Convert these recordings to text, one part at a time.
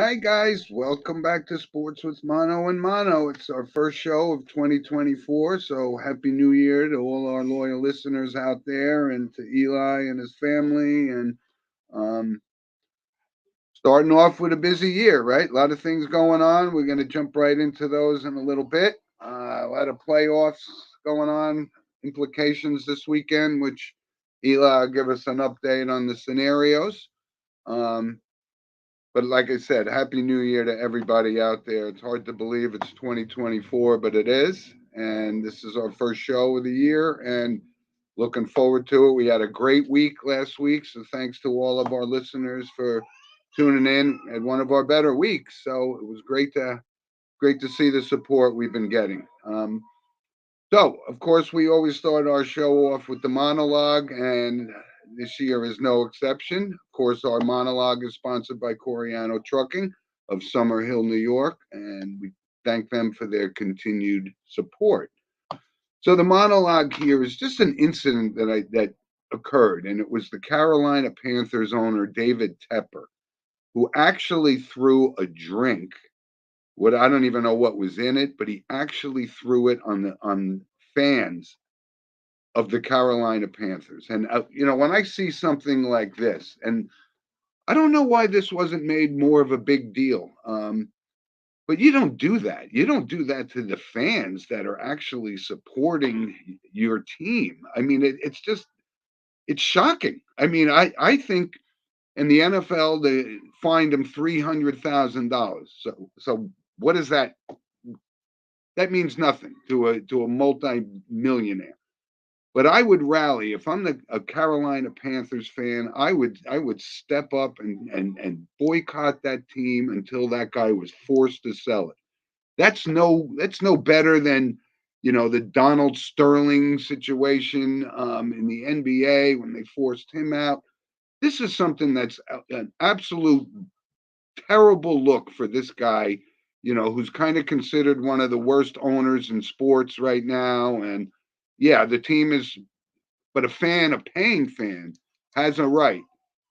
right, guys, welcome back to Sports with Mono and Mono. It's our first show of 2024, so Happy New Year to all our loyal listeners out there and to Eli and his family. And um, starting off with a busy year, right? A lot of things going on. We're going to jump right into those in a little bit. A lot of playoffs going on, implications this weekend, which Eli will give us an update on the scenarios. Um, but like I said, Happy New Year to everybody out there. It's hard to believe it's 2024, but it is. And this is our first show of the year and looking forward to it. We had a great week last week. So thanks to all of our listeners for tuning in at one of our better weeks. So it was great to see the support we've been getting. So, of course, we always start our show off with the monologue, and this year is no exception. Of course, our monologue is sponsored by Coriano Trucking of Summer Hill, New York, and we thank them for their continued support. So, the monologue here is just an incident that occurred, and it was the Carolina Panthers owner David Tepper, who actually threw a drink. What I don't even know what was in it, but he actually threw it on fans of the Carolina Panthers. And when I see something like this, and I don't know why this wasn't made more of a big deal, but you don't do that. You don't do that to the fans that are actually supporting your team. I mean, it's shocking. I mean, I think in the NFL they fined him $300,000. So what is that? That means nothing to a multi-millionaire. But I would rally if I'm a Carolina Panthers fan. I would step up and boycott that team until that guy was forced to sell it. That's no better than the Donald Sterling situation in the NBA when they forced him out. This is something that's an absolute terrible look for this guy, who's kind of considered one of the worst owners in sports right now. And yeah, the team is, but a paying fan, has a right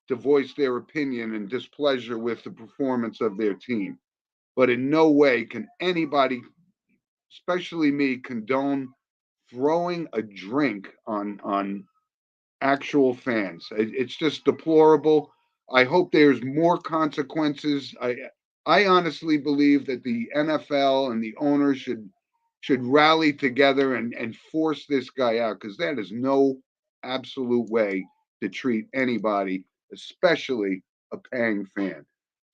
to voice their opinion and displeasure with the performance of their team. But in no way can anybody, especially me, condone throwing a drink on actual fans. It's just deplorable. I hope there's more consequences. I honestly believe that the NFL and the owners should rally together and force this guy out, because that is no absolute way to treat anybody, especially a paying fan.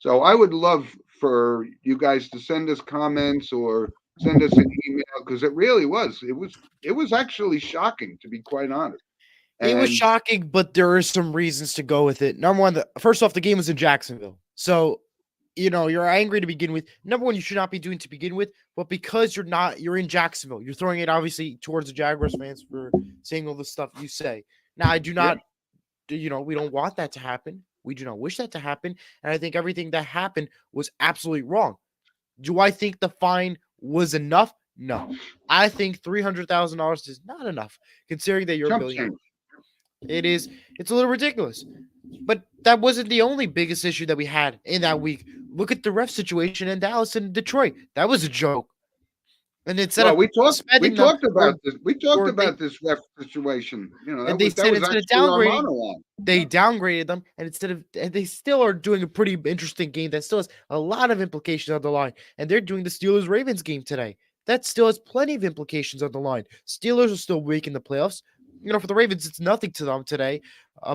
So I would love for you guys to send us comments or send us an email, because it was actually shocking, to be quite honest. It was And shocking, but there are some reasons to go with it. Number one, first off, the game was in Jacksonville. So, you're angry to begin with. Number one, you should not be doing to begin with, but because you're in Jacksonville, you're throwing it obviously towards the Jaguars fans for saying all the stuff you say. Now, I do yeah, not, we don't want that to happen. We do not wish that to happen. And I think everything that happened was absolutely wrong. Do I think the fine was enough? No. I think $300,000 is not enough, considering that you're a chump billionaire. change. It's a little ridiculous. But that wasn't the only biggest issue that we had in that week. Look at the ref situation in Dallas and Detroit. That was a joke. And instead Well, of we suspending them talked about this. We talked or they about this ref situation. and they That said was instead of actually our downgrading, monologue. they downgraded them, and they still are doing a pretty interesting game that still has a lot of implications on the line. And they're doing the Steelers Ravens game today. That still has plenty of implications on the line. Steelers are still making the playoffs. For the Ravens, it's nothing to them today,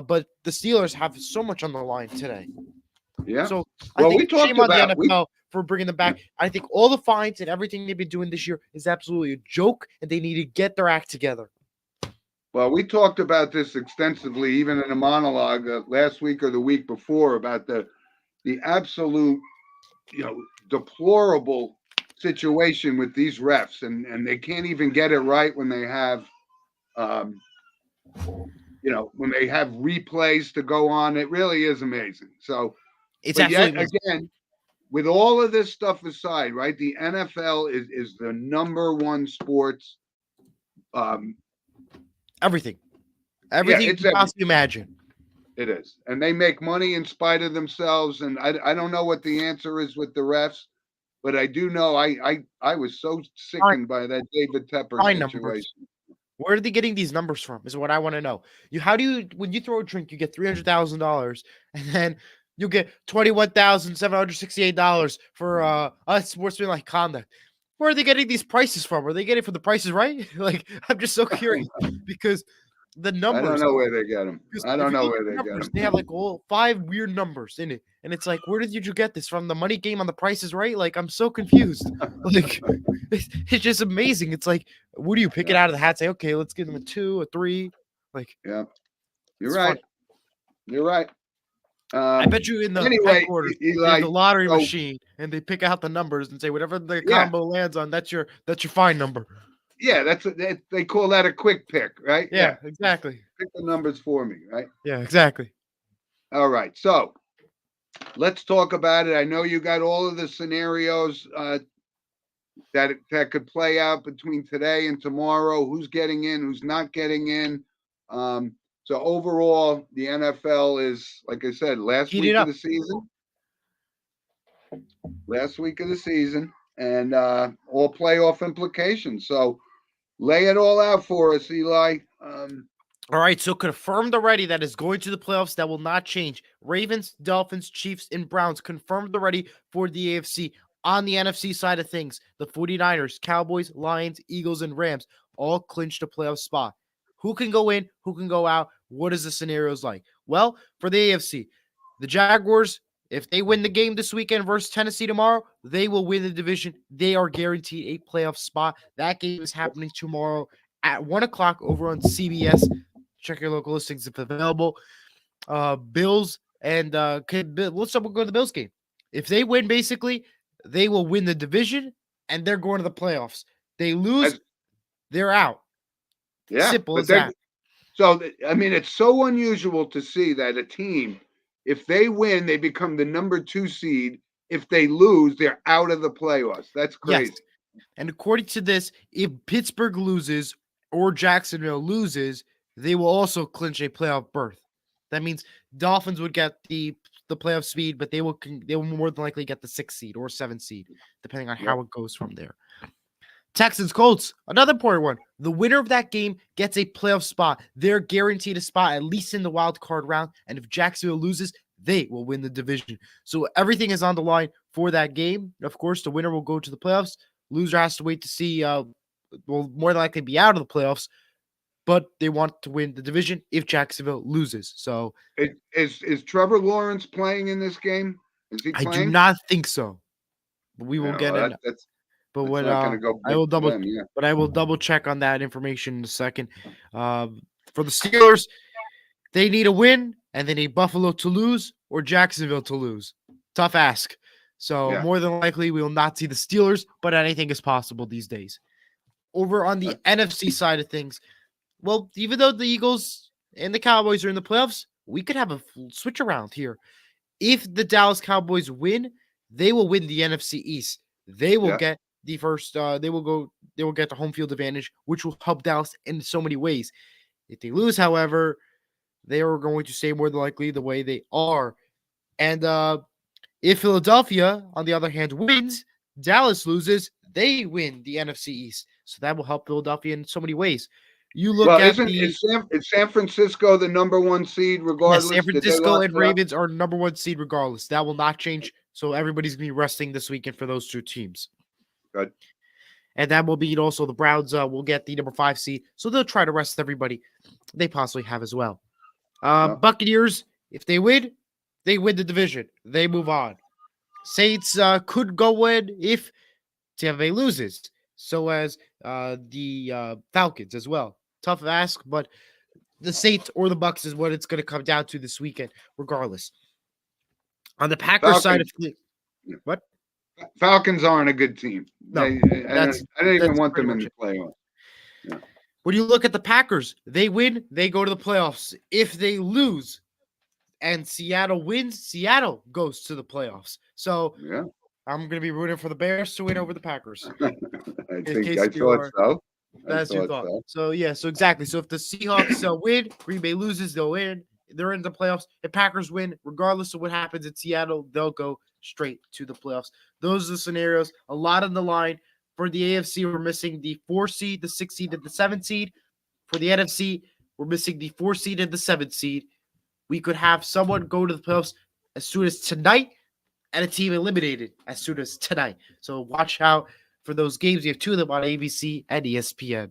but the Steelers have so much on the line today. Yeah. So I Well, think we shame talked on the about we. NFL for bringing them Yeah. back. I think all the fines and everything they've been doing this year is absolutely a joke, and they need to get their act together. Well, we talked about this extensively, even in a monologue last week or the week before, about the absolute, deplorable situation with these refs, and they can't even get it right when they have, um, when they have replays to go on. It really is amazing. So, It's but yet absolutely amazing. again, with all of this stuff aside, right? The NFL is the number one sports. Um, Everything. yeah, Everything you it's can possibly imagine. It is. And they make money in spite of themselves. And I don't know what the answer is with the refs, but I do know I was so Fine, sickened by that David Tepper fine numbers. situation. Where are they getting these numbers from? Is what I want to know. How do you when you throw a drink, you get $300,000, and then you get $21,768 for unsportsmanlike conduct. Where are they getting these prices from? Are they getting from the prices right? Like, I'm just so curious because the I don't numbers. know where they get them. Because I if don't you know look where at the they get numbers, them. they have like all 5 weird numbers in it, and it's like, where did you get this from? The money game on the Price is Right? Like, I'm so confused. Like, it's just amazing. It's like, what do you pick it Yeah, out of the hat? Say, okay, let's give them a 2, a 3. Like, yeah. You're it's right. funny. You're right. I bet you in the Anyway, headquarters they have Eli. the lottery So machine, and they pick out the numbers and say whatever the yeah, combo lands on, that's your fine number. yeah. They call that a quick pick, right? Yeah, Yeah. Just exactly. pick the numbers for me, right? Yeah, exactly. All right. So let's talk about it. I know you got all of the scenarios that could play out between today and tomorrow. Who's getting in? Who's not getting in? So overall, the NFL is, like I said, last Heat it week of up. the season. Last week of the season, and all playoff implications. So lay it all out for us, Eli. All right, so confirmed already that is going to the playoffs. That will not change. Ravens, Dolphins, Chiefs, and Browns confirmed already for the AFC. On the NFC side of things, the 49ers, Cowboys, Lions, Eagles, and Rams all clinched a playoff spot. Who can go in? Who can go out? What is the scenarios like? Well, for the AFC, the Jaguars, if they win the game this weekend versus Tennessee tomorrow, they will win the division. They are guaranteed a playoff spot. That game is happening tomorrow at 1 o'clock over on CBS. Check your local listings if available. Bills and let's go to the Bills game. If they win, basically, they will win the division and they're going to the playoffs. They lose, they're out. Yeah, Simple but as that. so I mean, it's so unusual to see that a team, if they win, they become the number 2 seed. If they lose, they're out of the playoffs. That's Yes. crazy. And according to this, if Pittsburgh loses or Jacksonville loses, they will also clinch a playoff berth. That means Dolphins would get the playoff speed, but they will more than likely get the 6th seed or 7th seed, depending on Yep. how it goes from there. Texans Colts, another important one. The winner of that game gets a playoff spot. They're guaranteed a spot at least in the wild card round. And if Jacksonville loses, they will win the division. So everything is on the line for that game. Of course, the winner will go to the playoffs. Loser has to wait to see. Will more than likely be out of the playoffs, but they want to win the division if Jacksonville loses. So is Trevor Lawrence playing in this game? Is he I do playing? not think so. But we will No, get in. But that's what not going to go I good will for double, them. Yeah. but I will double check on that information in a second. For the Steelers, they need a win and they need Buffalo to lose or Jacksonville to lose. Tough ask. So Yeah. more than likely we will not see the Steelers, but anything is possible these days. Over on the NFC side of things, well, even though the Eagles and the Cowboys are in the playoffs, we could have a switch around here. If the Dallas Cowboys win, they will win the NFC East. They will Yeah. get the first. They will get the home field advantage, which will help Dallas in so many ways. If they lose, however, they are going to stay more than likely the way they are. And if Philadelphia, on the other hand, wins, Dallas loses, they win the NFC East. So that will help Philadelphia in so many ways. You look Well, at the is San Francisco the number 1 seed yes, San regardless? Did they Francisco lock and it up? Ravens are number 1 seed regardless. That will not change. So everybody's going to be resting this weekend for those 2 teams. Good. And that will be also the Browns will get the number 5 seed. So they'll try to rest everybody they possibly have as well. Buccaneers, if they win the division. They move on. Saints could go in if Tampa Bay loses. So as the Falcons as well. Tough ask, but the Saints or the Bucks is what it's going to come down to this weekend, regardless. On the Packers side of things, what? Falcons aren't a good team. No, I don't even want them in the playoffs. Yeah. When you look at the Packers, they win, they go to the playoffs. If they lose and Seattle wins, Seattle goes to the playoffs. So yeah, I'm going to be rooting for the Bears to win over the Packers. I thought so. That's your thought. So, yeah, so exactly. So if the Seahawks win, Green Bay loses, they'll win. they're in the playoffs. If Packers win, regardless of what happens in Seattle, they'll go straight to the playoffs. Those are the scenarios. A lot on the line. For the AFC, we're missing the 4 seed, the 6 seed, and the 7 seed. For the NFC, we're missing the 4 seed and the 7 seed. We could have someone go to the playoffs as soon as tonight and a team eliminated as soon as tonight. So watch out for those games. We have 2 of them on ABC and ESPN.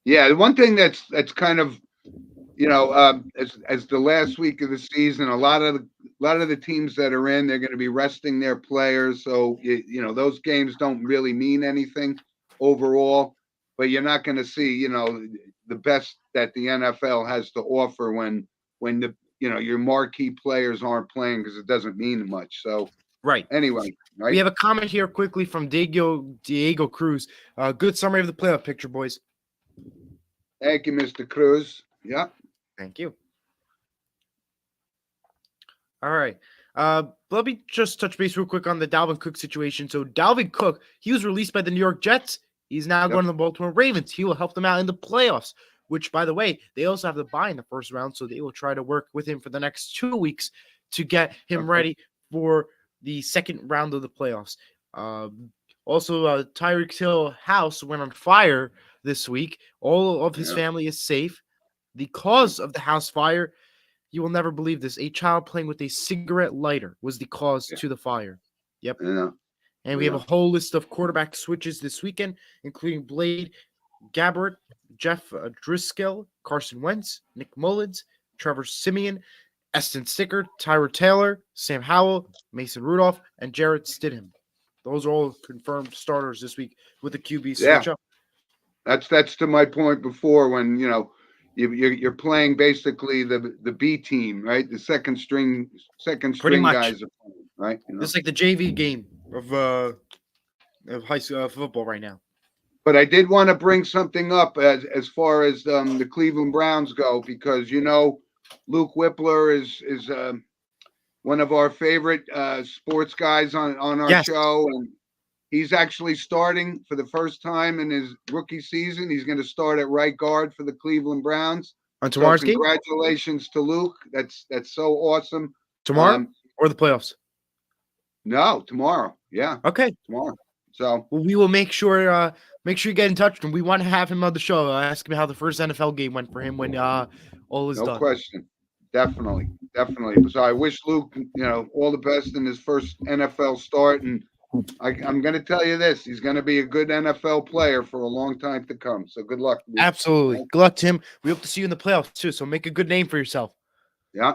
Yeah, the one thing that's kind of, as the last week of the season, a lot of the teams that are in, they're going to be resting their players. So those games don't really mean anything overall. But you're not going to see the best that the NFL has to offer when the your marquee players aren't playing, because it doesn't mean much. So right. Anyway, right. We have a comment here quickly from Diego Cruz. Good summary of the playoff picture, boys. Thank you, Mr. Cruz. Yeah. Thank you. All right. Let me just touch base real quick on the Dalvin Cook situation. So Dalvin Cook, he was released by the New York Jets. He's now going to the Baltimore Ravens. He will help them out in the playoffs, which, by the way, they also have to bye in the first round. So they will try to work with him for the next 2 weeks to get him ready for the second round of the playoffs. Also, Tyreek Hill house went on fire this week. All of his family is safe. The cause of the house fire, you will never believe this. A child playing with a cigarette lighter was the cause to the fire. Yep. And we have a whole list of quarterback switches this weekend, including Blade Gabbert, Jeff Driscoll, Carson Wentz, Nick Mullins, Trevor Siemian, Eston Sticker, Tyra Taylor, Sam Howell, Mason Rudolph, and Jarrett Stidham. Those are all confirmed starters this week with the QB switch up. That's to my point before, when you're playing basically the B team, right? The second string guys are playing, right? It's like the JV game of high school football right now. But I did want to bring something up as far as the Cleveland Browns go, because Luke Whippler is one of our favorite sports guys on our show, and he's actually starting for the first time in his rookie season. He's going to start at right guard for the Cleveland Browns. On tomorrow's game? Congratulations to Luke. That's so awesome. Tomorrow or the playoffs? No, tomorrow. Yeah. Okay. Tomorrow. So we will make sure you get in touch with him. We want to have him on the show. Ask him how the first NFL game went for him when all is done. No question. Definitely. So I wish Luke, all the best in his first NFL start, and I'm going to tell you this: he's going to be a good NFL player for a long time to come. So good luck. Luke. Absolutely. Good luck to him. We hope to see you in the playoffs too. So make a good name for yourself. Yeah.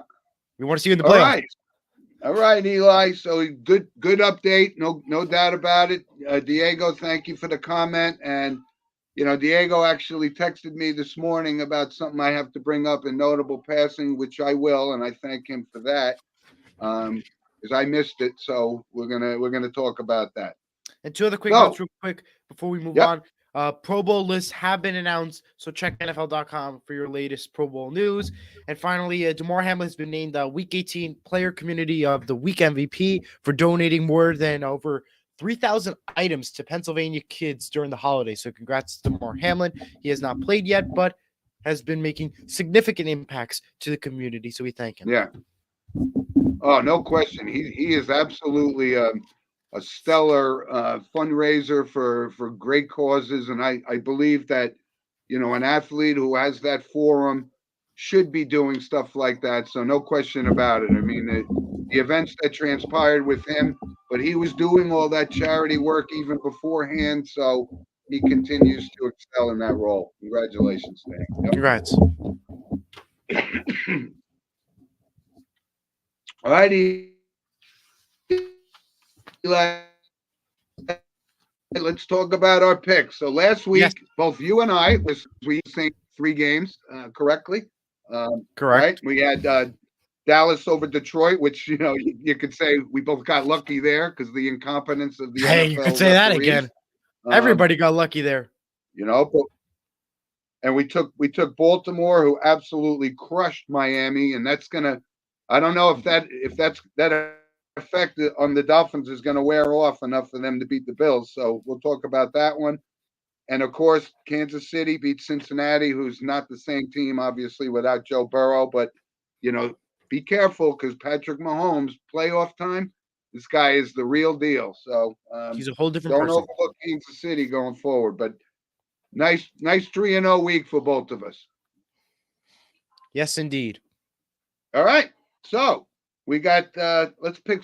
We want to see you in the playoffs. All right, Eli. So good update. No doubt about it. Diego, thank you for the comment. And Diego actually texted me this morning about something I have to bring up in notable passing, which I will, and I thank him for that. Because I missed it, so we're gonna talk about that. And 2 other quick notes real quick before we move on. Pro Bowl lists have been announced, so check NFL.com for your latest Pro Bowl news. And finally, Damar Hamlin has been named the Week 18 Player Community of the Week MVP for donating more than over 3,000 items to Pennsylvania kids during the holidays. So congrats to Damar Hamlin. He has not played yet, but has been making significant impacts to the community, so we thank him. Yeah. Oh, no question. He is absolutely a stellar fundraiser for great causes, and I believe that an athlete who has that forum should be doing stuff like that. So no question about it. I mean, the events that transpired with him, but he was doing all that charity work even beforehand, so he continues to excel in that role. Congratulations to him. Yep. Congrats. All righty. Let's talk about our picks. So last week, both you and I we think 3 games correctly. Correct. Right? We had Dallas over Detroit, which you could say we both got lucky there because the incompetence of the NFL. You could say that again. Everybody got lucky there. And we took Baltimore, who absolutely crushed Miami, and that's gonna. I don't know if that effect on the Dolphins is going to wear off enough for them to beat the Bills. So we'll talk about that one. And of course, Kansas City beat Cincinnati, who's not the same team, obviously, without Joe Burrow. But, be careful because Patrick Mahomes, playoff time, this guy is the real deal. So He's a whole different don't person. overlook Kansas City going forward. But nice 3-0 week for both of us. Yes, indeed. All right. So we got let's pick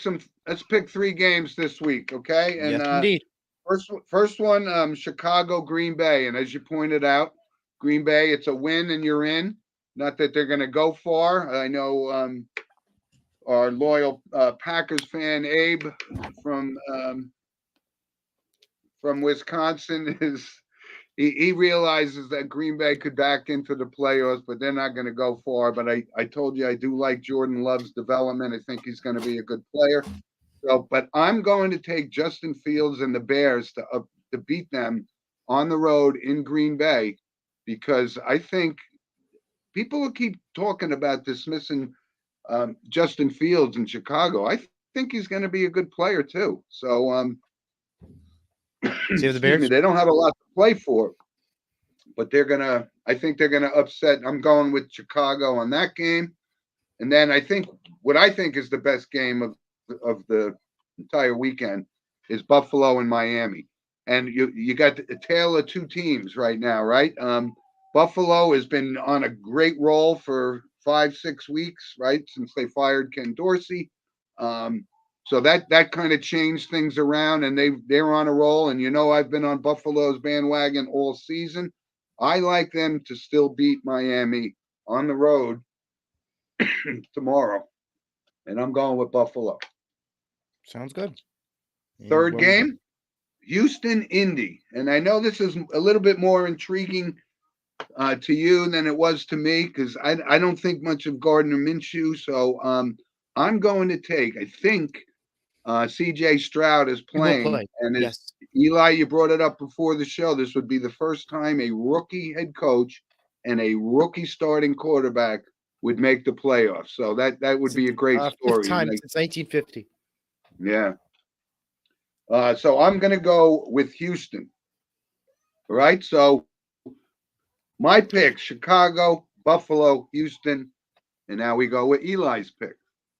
3 games this week, okay? Yes, And indeed. first one, Chicago, Green Bay. And as you pointed out, Green Bay, it's a win and you're in. Not that they're gonna go far. I know our loyal Packers fan Abe from Wisconsin he realizes that Green Bay could back into the playoffs, but they're not going to go far. But I told you I do like Jordan Love's development. I think he's going to be a good player. So, but I'm going to take Justin Fields and the Bears to beat them on the road in Green Bay because I think people will keep talking about dismissing Justin Fields in Chicago. I think he's going to be a good player too. So, Save the excuse me, Bears. they don't have a lot to play for, but I think they're gonna upset. I'm going with Chicago on that game. And then what I think is the best game of the entire weekend is Buffalo and Miami. And you got a tale of 2 teams right now, right? Buffalo has been on a great roll for 5-6 weeks, right? Since they fired Ken Dorsey. So that kind of changed things around, and they're on a roll. And I've been on Buffalo's bandwagon all season. I like them to still beat Miami on the road tomorrow, and I'm going with Buffalo. Sounds good. Third game, Houston, Indy, and I know this is a little bit more intriguing to you than it was to me because I don't think much of Gardner Minshew. So I'm going to take. I think CJ Stroud is He will playing, play. and as Yes. Eli, you brought it up before the show. This would be the first time a rookie head coach and a rookie starting quarterback would make the playoffs. So that would be a great Fifth story. time since 1950. Yeah. So I'm going to go with Houston. All right. So my pick: Chicago, Buffalo, Houston, and now we go with Eli's pick.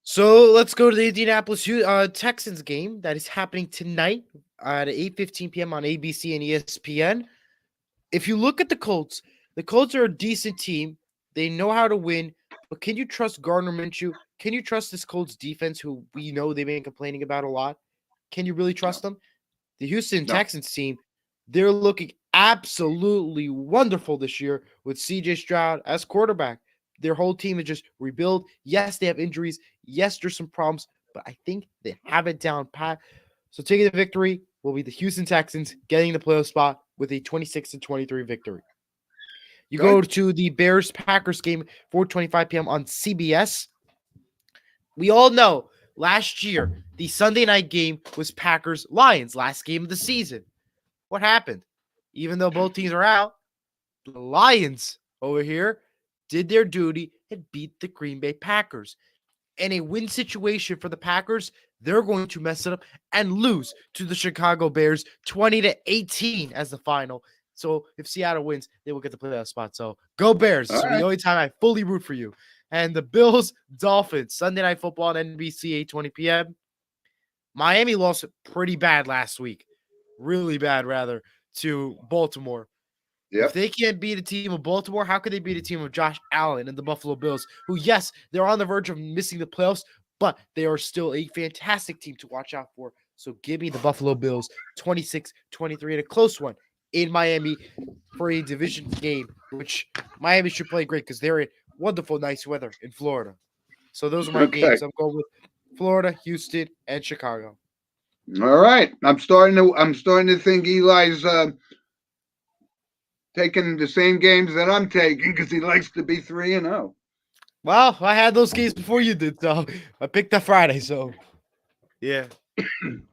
So let's go to the Indianapolis Texans game that is happening tonight at 8:15 p.m. on ABC and ESPN. If you look at the Colts are a decent team. They know how to win, but can you trust Gardner Minshew? Can you trust this Colts defense, who we know they've been complaining about a lot? Can you really trust them? The Houston No. Texans team, they're looking absolutely wonderful this year with CJ Stroud as quarterback. Their whole team is just rebuild. Yes, they have injuries. Yes, there's some problems, but I think they have it down pat. So taking the victory will be the Houston Texans getting the playoff spot with a 26-23 victory. You go to the Bears-Packers game, 4:25 p.m. on CBS. We all know last year, the Sunday night game was Packers-Lions, last game of the season. What happened? Even though both teams are out, the Lions over here did their duty and beat the Green Bay Packers. In a win situation for the Packers, they're going to mess it up and lose to the Chicago Bears 20-18 as the final. So if Seattle wins, they will get the playoff spot. So go Bears. This will be the only time I fully root for you. And the Bills, Dolphins, Sunday Night Football on NBC, 8:20 p.m. Miami lost pretty bad last week. Really bad, rather, to Baltimore. Yep. If they can't beat a team of Baltimore, how could they beat a team of Josh Allen and the Buffalo Bills, who, yes, they're on the verge of missing the playoffs, but they are still a fantastic team to watch out for. So give me the Buffalo Bills 26-23 in a close one in Miami for a division game, which Miami should play great because they're in wonderful, nice weather in Florida. So those are my games. I'm going with Florida, Houston, and Chicago. All right. I'm starting to think Eli's taking the same games that I'm taking because he likes to be 3-0. Well, I had those games before you did, so I picked that Friday. So, yeah.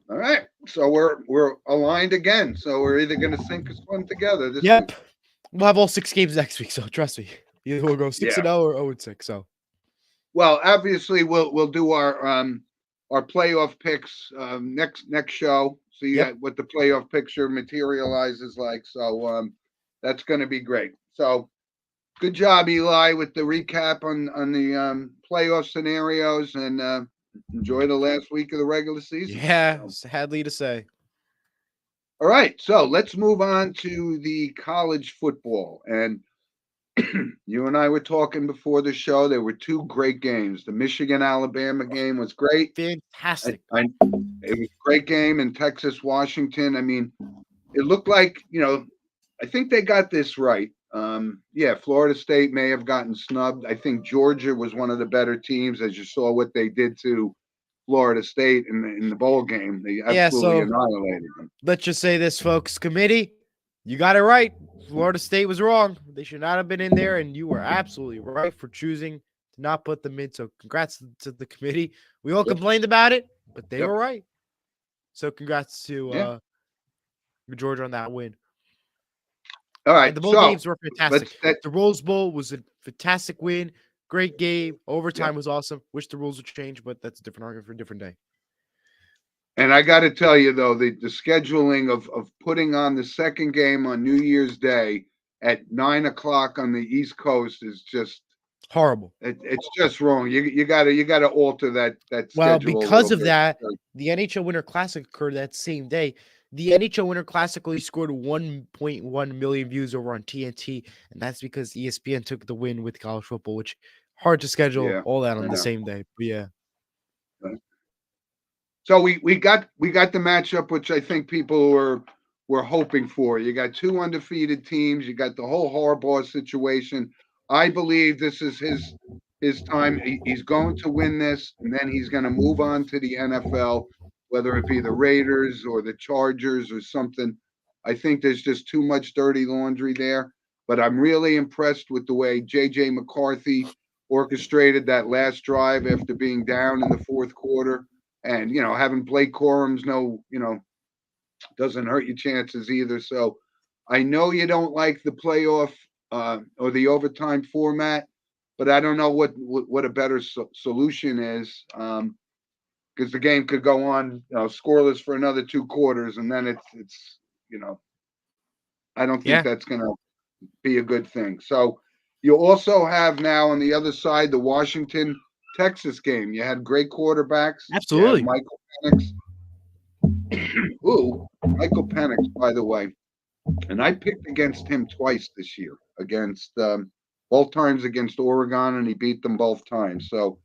All right. So we're aligned again. So we're either going to sink or swim together this Yep. week. We'll have all 6 games next week, so trust me. Either we'll go 6-0 or 0-6. So, well, obviously we'll do our playoff picks next show. See what the playoff picture materializes like. So that's going to be great. So Good job, Eli, with the recap on the playoff scenarios, and enjoy the last week of the regular season. Yeah, So, sadly to say. all right, so let's move on to the college football. And you and I were talking before the show. There were two great games. The Michigan Alabama game was great. Fantastic. It was a great game in Texas, Washington. I mean, it looked like, I think they got this right. Yeah, Florida State may have gotten snubbed. I think Georgia was one of the better teams, as you saw what they did to Florida State in the bowl game. They Yeah, absolutely so annihilated them. let's just say this, folks. Committee, you got it right. Florida State was wrong. They should not have been in there, and you were absolutely right for choosing to not put them in. So congrats to the committee. We all Yep. complained about it, but they Yep. were right. So congrats to Yeah. Georgia on that win. All right, And the bowl so games were fantastic. The Rose Bowl was a fantastic win. Great game. Overtime was awesome. Wish the rules would change, but that's a different argument for a different day. And I got to tell you, though, the scheduling of putting on the second game on New Year's Day at 9 o'clock on the East Coast is just horrible. It's just wrong. You gotta alter that Well, schedule. because of that, the NHL Winter Classic occurred that same day. The NHL Winter Classic only scored 1.1 million views over on TNT, and that's because ESPN took the win with college football, which hard to schedule all that on the same day. But yeah. So we got the matchup, which I think people were hoping for. You got two undefeated teams. You got the whole Harbaugh situation. I believe this is his time. He's going to win this, and then he's going to move on to the NFL, whether it be the Raiders or the Chargers or something. I think there's just too much dirty laundry there. But I'm really impressed with the way J.J. McCarthy orchestrated that last drive after being down in the fourth quarter. And, having Blake Corum's doesn't hurt your chances either. So I know you don't like the playoff or the overtime format, but I don't know what a better solution is, because the game could go on scoreless for another 2 quarters, and then it's I don't think that's going to be a good thing. So you also have now on the other side the Washington Texas game. You had great quarterbacks. Absolutely. Michael Penix. Michael Penix, by the way. And I picked against him twice this year, against both times against Oregon, and he beat them both times. So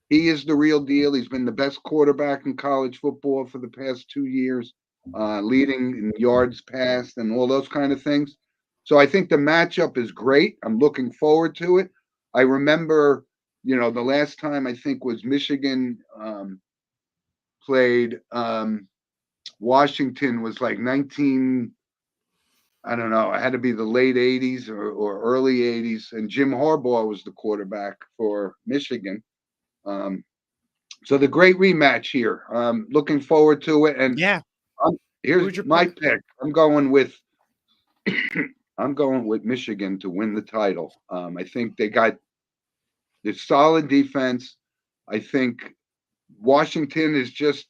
he is the real deal. He's been the best quarterback in college football for the past 2 years, leading in yards passed and all those kind of things. So I think the matchup is great. I'm looking forward to it. I remember, the last time I think was Michigan played Washington was like 19. I don't know. It had to be the late 80s or early 80s. And Jim Harbaugh was the quarterback for Michigan. So the great rematch here. Looking forward to it. And here's my pick. I'm going with Michigan to win the title. I think they got the solid defense. I think Washington is just,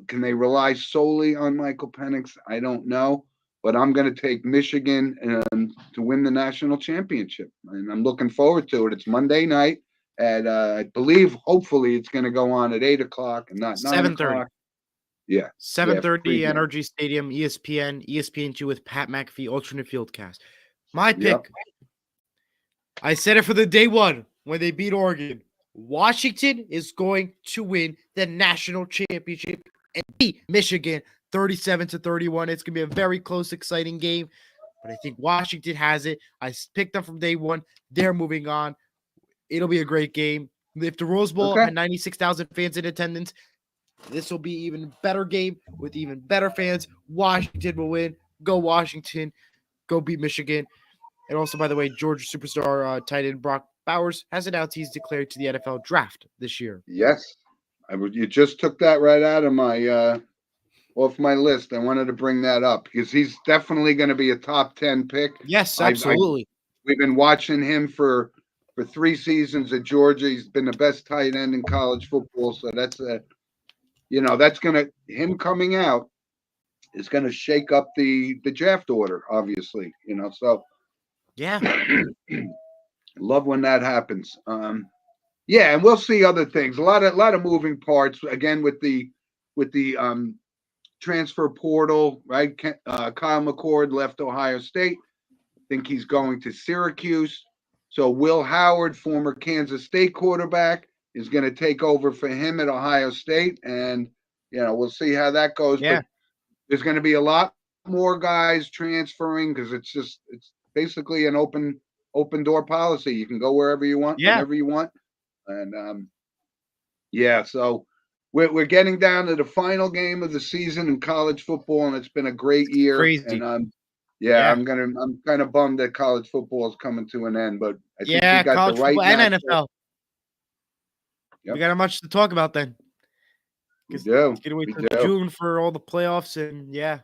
can they rely solely on Michael Penix? I don't know. But I'm going to take Michigan to win the national championship. And I'm looking forward to it. It's Monday night. And I believe, hopefully, it's going to go on at 8 o'clock and not 9 o'clock. Yeah. 7:30 NRG Stadium, ESPN2 with Pat McAfee, alternate field cast. My pick. I said it for the day one when they beat Oregon. Washington is going to win the national championship and beat Michigan 37-31. It's going to be a very close, exciting game, but I think Washington has it. I picked them from day one. They're moving on. It'll be a great game. If the Rose Bowl had 96,000 fans in attendance, this will be even better game with even better fans. Washington will win. Go Washington. Go beat Michigan. And also, by the way, Georgia superstar tight end Brock Bowers has announced he's declared to the NFL draft this year. Yes. You just took that right out of my off my list. I wanted to bring that up because he's definitely going to be a top 10 pick. Yes, absolutely. We've been watching him for 3 seasons at Georgia. He's been the best tight end in college football. So that's him coming out is going to shake up the draft order, obviously, so. Yeah. Love when that happens. Yeah, and we'll see other things. A lot of moving parts again with the transfer portal, right? Kyle McCord left Ohio State. Think he's going to Syracuse. So Will Howard, former Kansas State quarterback, is going to take over for him at Ohio State, and we'll see how that goes. Yeah. But there's going to be a lot more guys transferring because it's basically an open door policy. You can go wherever you want, Yeah. whenever you want, and yeah. So we're getting down to the final game of the season in college football, and it's been a great year. Crazy. And Yeah. I'm kind of bummed that college football is coming to an end, but I think we Yeah, got the college right football and matchup. NFL. Yep. We got much to talk about then. We do. Get away We till do. June for all the playoffs, and yeah.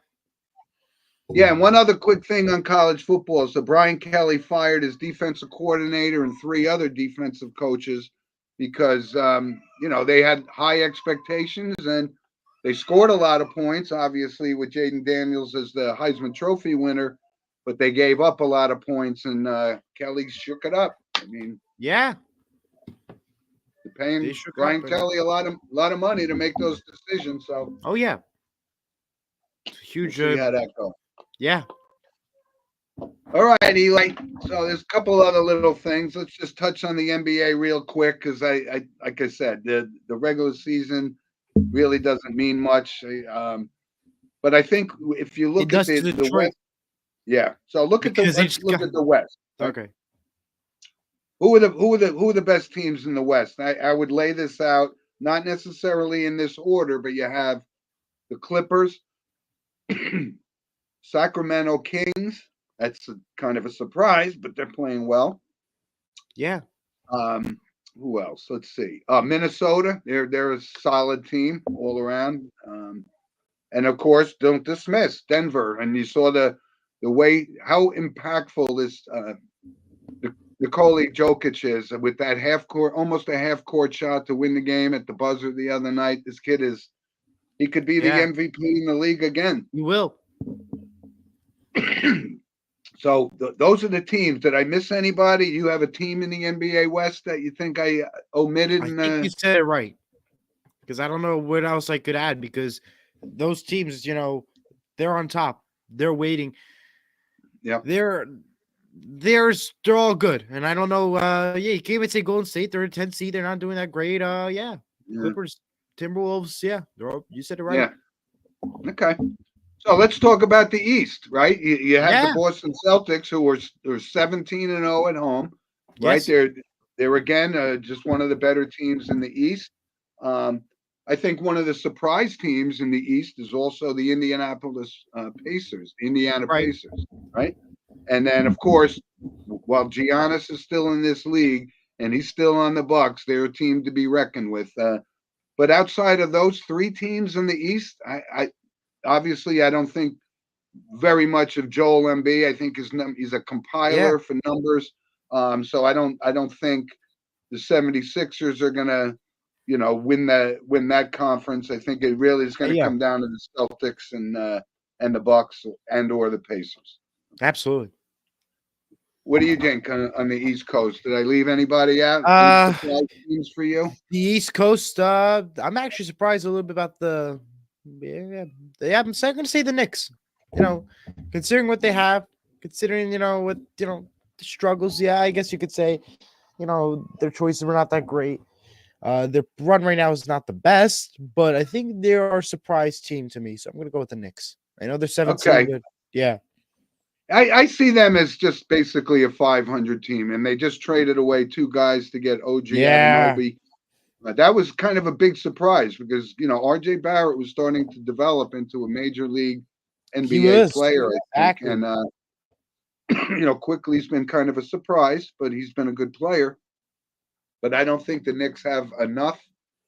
Yeah, and one other quick thing on college football. So Brian Kelly fired his defensive coordinator and 3 other defensive coaches because they had high expectations and they scored a lot of points, obviously with Jaden Daniels as the Heisman Trophy winner, but they gave up a lot of points and Kelly shook it up. I mean, yeah, they're paying they shook Brian up, Kelly a lot of money to make those decisions. So oh yeah, we'll huge. see how that goes. Yeah. All right, Eli. So there's a couple other little things. Let's just touch on the NBA real quick because I like I said, the regular season really doesn't mean much. But I think if you It look at does to the Detroit West, yeah. So because they let's just look got at the West. Right? okay. Who are the best teams in the West? I would lay this out not necessarily in this order, but you have the Clippers, Sacramento Kings. That's kind of a surprise, but they're playing well. Yeah. Who else? Let's see. Minnesota. They're a solid team all around. And of course, don't dismiss Denver. And you saw the way how impactful this Nikola Jokic is with that almost a half court shot to win the game at the buzzer the other night. This kid he could be the MVP in the league again. He will. So those are the teams. Did I miss anybody? You have a team in the NBA West that you think I omitted? I think you said it right. Because I don't know what else I could add because those teams, they're on top. They're waiting. Yeah. They're all good. And I don't know. You can't even say Golden State. They're a 10 seed. They're not doing that great. Yeah. Clippers, Timberwolves. Yeah. You said it right. Yeah. Okay. So let's talk about the East, right? You have the Boston Celtics who are 17-0 at home, right? Yes. They're again just one of the better teams in the East. I think one of the surprise teams in the East is also the Indianapolis Pacers, Pacers, right? And then of course, while Giannis is still in this league and he's still on the Bucks, they're a team to be reckoned with. But outside of those 3 teams in the East, Obviously, I don't think very much of Joel Embiid. I think he's a compiler for numbers. So I don't think the 76ers are gonna, win that conference. I think it really is going to come down to the Celtics and the Bucks or the Pacers. Absolutely. What do you think on the East Coast? Did I leave anybody out? Any surprise teams for you? The East Coast. I'm actually surprised a little bit about the. Yeah, I'm going to say the Knicks. Considering what they have, considering what the struggles. Yeah, I guess you could say, their choices were not that great. Their run right now is not the best, but I think they are a surprise team to me. So I'm going to go with the Knicks. I know they're 17. Okay. Yeah. I see them as just basically a 500 team, and they just traded away 2 guys to get OG Anunoby. That was kind of a big surprise because, RJ Barrett was starting to develop into a major league NBA player, I think. And, Quickly's been kind of a surprise, but he's been a good player. But I don't think the Knicks have enough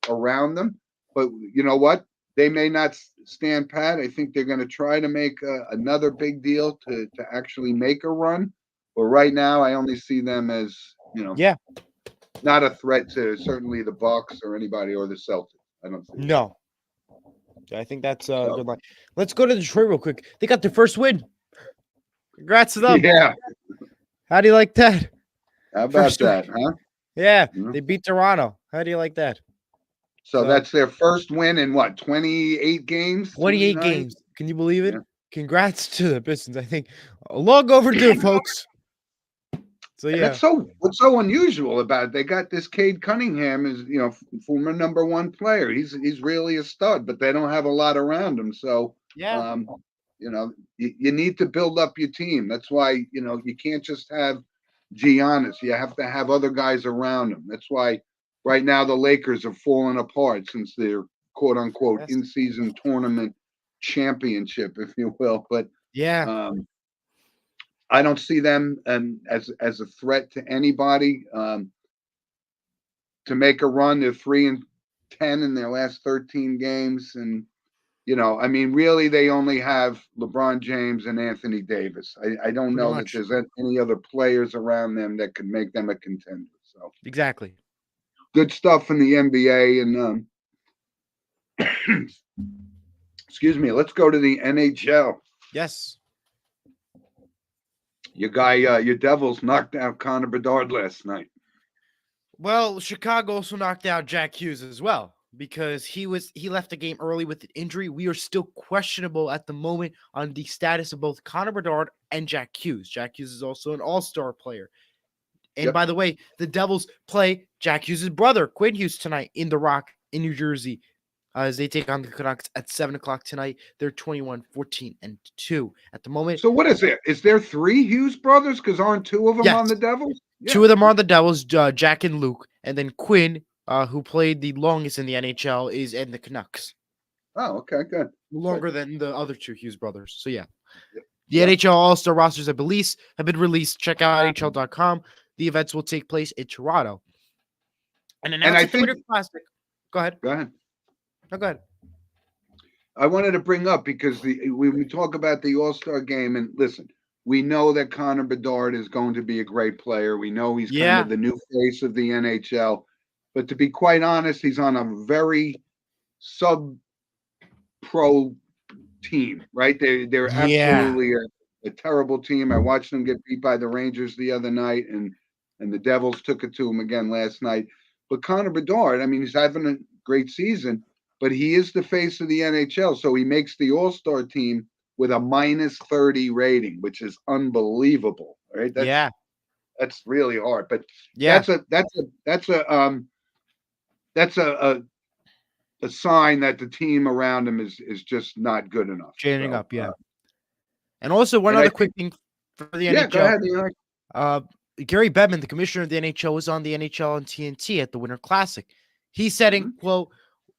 around them. But you know what? They may not stand pat. I think they're going to try to make another big deal to actually make a run. But right now, I only see them as, not a threat to certainly the Bucks or anybody or the Celtics. I don't think. No. I think that's a good line. Let's go to Detroit real quick. They got their first win. Congrats to them. Yeah. How do you like that? How First about win. that, huh? Yeah, Mhm. they beat Toronto. How do you like that? So So that's their first win in what, 28 games, 28 29? games. Can you believe it? Yeah. Congrats to the Pistons. I think long overdue, folks. So And yeah, that's so what's so unusual about it. They got this Cade Cunningham is, former number one player. He's really a stud, but they don't have a lot around him. So yeah, um, you need to build up your team. That's why, you can't just have Giannis. You have to have other guys around him. That's why right now the Lakers are falling apart since their quote unquote yes, in season tournament championship, if you will. But yeah. um, I don't see them as a threat to anybody. To make a run, they're 3-10 in their last 13 games, and I mean, really, they only have LeBron James and Anthony Davis. I don't Pretty know that much. there's any other players around them that could make them a contender. So Exactly. good stuff in the NBA, and excuse me. Let's go to the NHL. Yes. Your Devils knocked out Connor Bedard last night. Well, Chicago also knocked out Jack Hughes as well because he left the game early with an injury. We are still questionable at the moment on the status of both Connor Bedard and Jack Hughes. Jack Hughes is also an all-star player. And Yep. by the way, the Devils play Jack Hughes' brother, Quinn Hughes, tonight in the Rock in New Jersey as they take on the Canucks at 7 o'clock tonight. They're 21-14-2 at the moment. So what is it? Is there three Hughes brothers? Because aren't two of them Yes, on the Devils? two Yeah. of them are the Devils, Jack and Luke, and then Quinn, who played the longest in the NHL, is in the Canucks, Oh, okay, good. Good. longer than the other two Hughes brothers. So yeah, the Yep. NHL All-Star rosters have been released. Check out NHL.com. The events will take place in Toronto. And And announced I at the think, Winter Classic. Go ahead. go ahead. No, go ahead. I wanted to bring up because when we talk about the All Star game, and listen, we know that Connor Bedard is going to be a great player. We know he's kind of Yeah, the new face of the NHL. But to be quite honest, he's on a very sub pro team, right? They're yeah, absolutely a terrible team. I watched them get beat by the Rangers the other night, and the Devils took it to him again last night. But Connor Bedard, I mean, he's having a great season, but he is the face of the NHL, so he makes the All Star team with a minus 30 rating, which is unbelievable. Right? yeah, That's really hard, but yeah. that's a that's a that's a that's a sign that the team around him is just not good enough. Changing So up, yeah. And also one and I other quick think thing for the yeah, go NHL. ahead. Uh, Gary Bettman, the commissioner of the NHL, was on the NHL on TNT at the Winter Classic. He said, in Mhm. quote,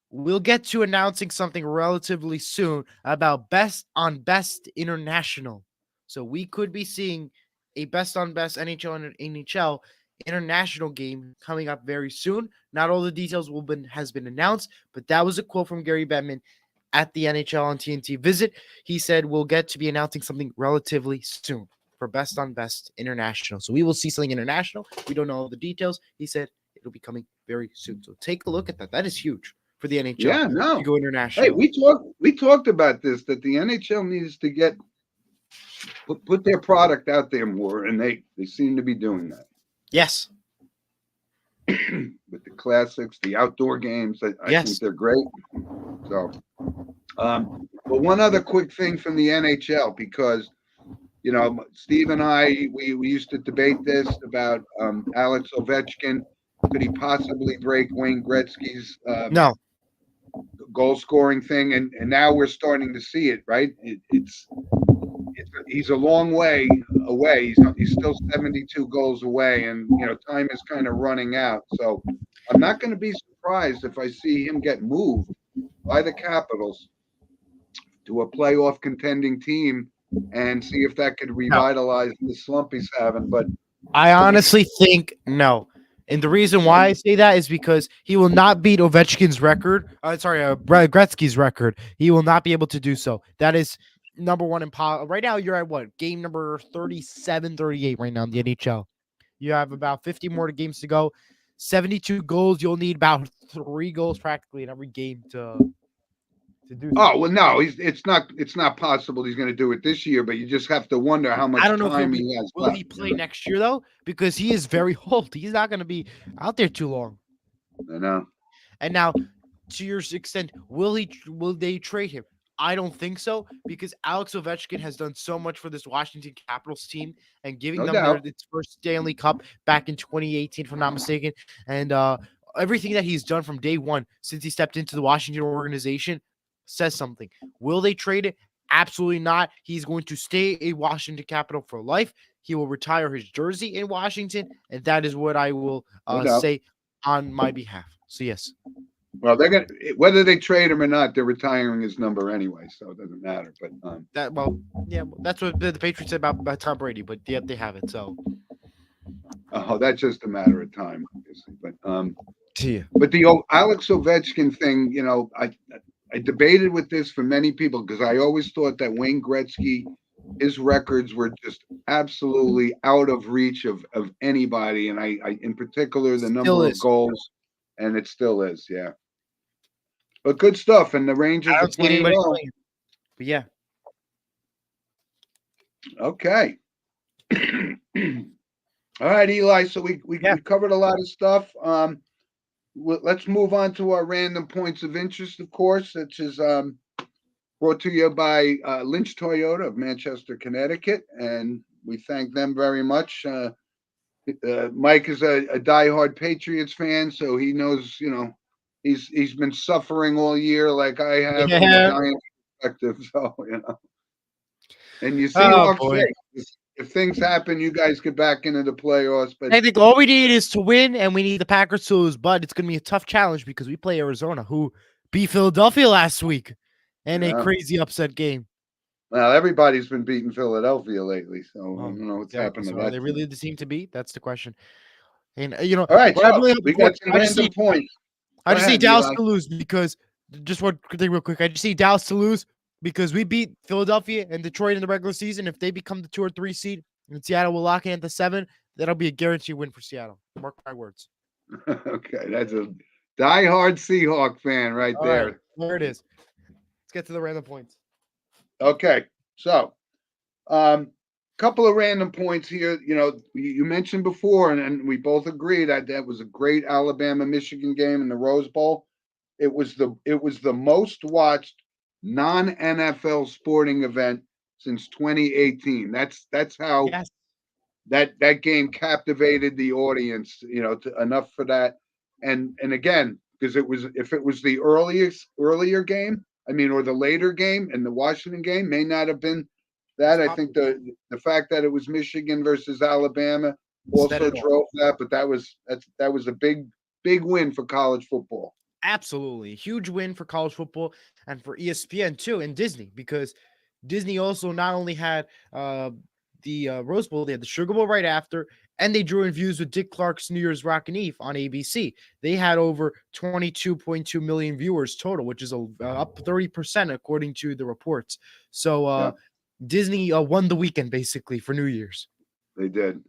"We'll get to announcing something relatively soon about best on best international." So we could be seeing a best on best NHL and NHL international game coming up very soon. Not all the details has been announced, but that was a quote from Gary Bettman at the NHL on TNT visit. He said, "We'll get to be announcing something relatively soon for best on best international." So we will see something international. We don't know all the details. He said it'll be coming very soon. So take a look at that. That is huge for the NHL Yeah, to no. go Hey, international. we talked about this that the NHL needs to put their product out there more, and they seem to be doing that Yes. with the classics, the outdoor games. I think Yes. they're great. So, but one other quick thing from the NHL because Steve and we used to debate this about Alex Ovechkin. Could he possibly break Wayne Gretzky's No. goal scoring thing? And now we're starting to see it. Right? He's a long way away. He's still 72 goals away, and time is kind of running out. So I'm not going to be surprised if I see him get moved by the Capitals to a playoff contending team and see if that could No. revitalize the slump he's having. But I to be honestly think no. And the reason why I say that is because he will not beat Ovechkin's record. Gretzky's record. He will not be able to do so. That is number one in right now. You're at what? Game number 37, 38 right now in the NHL. You have about 50 more games to go. 72 goals. You'll need about 3 goals practically in every game to to do so. Oh well, no, it's not possible he's going to do it this year. But you just have to wonder how I much don't know if time he has will left. he play next year though, because he is very old. He's not going to be out there too long. I know. And now, to your extent, will they trade him? I don't think so, because Alex Ovechkin has done so much for this Washington Capitals team and giving No them doubt. its first Stanley Cup back in 2018, if I'm not mistaken. And everything that he's done from day one since he stepped into the Washington organization says something. Will they trade it? Absolutely not. He's going to stay a Washington Capital for life. He will retire his jersey in Washington, and that is what I will No doubt. say on my behalf. So yes. Well, they're going to whether they trade him or not, they're retiring his number anyway, so it doesn't matter. But That's what the Patriots said about Tom Brady, but yet they have it. So that's just a matter of time, obviously. yeah, But the Alex Ovechkin thing, I debated with this for many people because I always thought that Wayne Gretzky, his records were just absolutely out of reach of anybody, and I in particular the still number of is. goals, and it still is, yeah. But good stuff, and the I Rangers are don't see playing anybody well. playing. But yeah, Okay. All right, Eli. So we covered a lot of stuff. Let's move on to our random points of interest, of course, which is brought to you by Lynch Toyota of Manchester, Connecticut, and we thank them very much. Mike is a diehard Patriots fan, so he knows, he's been suffering all year like I have from a yeah. Giants perspective. So and you see, Oh Hawks boy. say if things happen, you guys get back into the playoffs. But I think all we need is to win, and we need the Packers to lose. But it's going to be a tough challenge because we play Arizona, who beat Philadelphia last week, in a yeah, crazy upset game. well, everybody's been beating Philadelphia lately, so I Oh, don't know what's exactly. happened to So are that they team. really the team to beat? That's the question. And All right, what I so really hope we for, got some random points. I Go just need ahead, Dallas Eli. to lose because just one thing real quick. I just need Dallas to lose because we beat Philadelphia and Detroit in the regular season. If they become the 2 or 3 seed and Seattle will lock in at the 7, that'll be a guaranteed win for Seattle. Mark my words. Okay, that's a diehard Seahawk fan right All right, there. there it is. Let's get to the random points. Okay, so couple of random points here. You mentioned before, and we both agree that was a great Alabama Michigan game in the Rose Bowl. It was the most watched non NFL sporting event since 2018. That's how Yes, that game captivated the audience, enough for that. And again, because if it was the earlier game, I mean, or the later game, and the Washington game may not have been as that. I think popular. the fact that it was Michigan versus Alabama Said also it all. drove that, but that was a big win for college football. Absolutely. Huge win for college football and for ESPN too, and Disney, because Disney also not only had the Rose Bowl, they had the Sugar Bowl right after, and they drew in views with Dick Clark's New Year's Rockin' Eve on ABC. They had over 22.2 million viewers total, which is up 30% according to the reports. So Yeah, Disney won the weekend basically for New Year's. they did.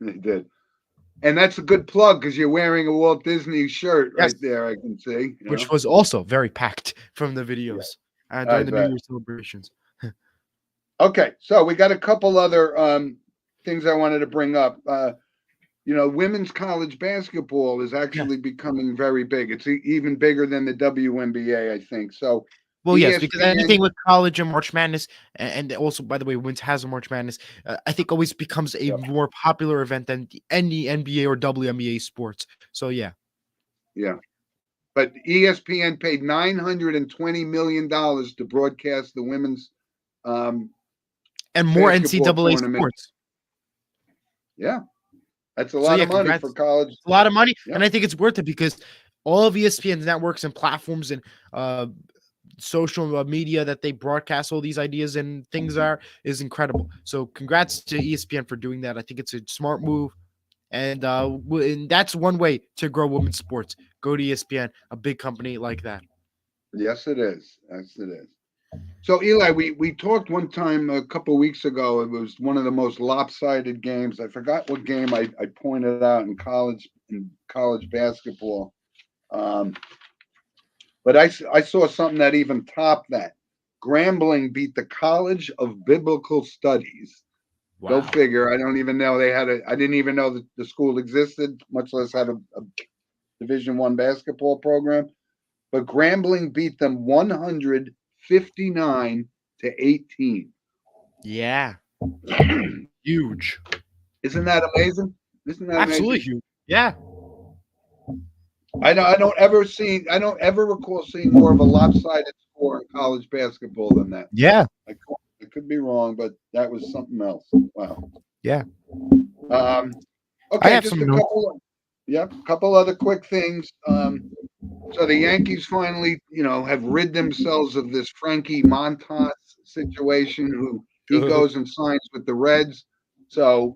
And that's a good plug because you're wearing a Walt Disney shirt Yes, right there. I can see. which was also very packed from the Yeah, videos I during the New bet. Year's celebrations. Okay, so we got a couple other things I wanted to bring up. Women's college basketball is Yes. actually becoming very big. It's even bigger than the WNBA, I think. So Well, yes, because ESPN, anything with college and March Madness, and also, by the way, women's has a March Madness, I think always becomes a yeah, more popular event than any NBA or WNBA sports. So yeah, yeah. But ESPN paid $920 million to broadcast the women's um, and more basketball NCAA tournament. sports. Yeah, that's a So lot yeah, of money for congrats, college. a lot of money, Yeah, and I think it's worth it because all of ESPN's networks and platforms and social media that they broadcast all these ideas and things is incredible. So congrats to ESPN for doing that. I think it's a smart move. And that's one way to grow women's sports. Go to ESPN, a big company like that. yes, it is. Yes, it is. So Eli, we talked one time a couple of weeks ago. It was one of the most lopsided games. I forgot what game I pointed out in college basketball. Um, but I saw something that even topped that. Grambling beat the College of Biblical Studies. Go Wow. figure. I don't even know they had a. I didn't even know that the school existed, much less had a Division One basketball program. But Grambling beat them 159-18. Yeah. Huge. Isn't that amazing? Isn't that Absolutely amazing? huge. Yeah. I don't ever recall seeing more of a lopsided score in college basketball than that. Yeah. I could be wrong, but that was something else. Wow. Yeah. Um, I okay, have just some a notes. couple. Yep, a couple other quick things. So the Yankees finally, have rid themselves of this Frankie Montas situation. Who he goes and signs with the Reds. So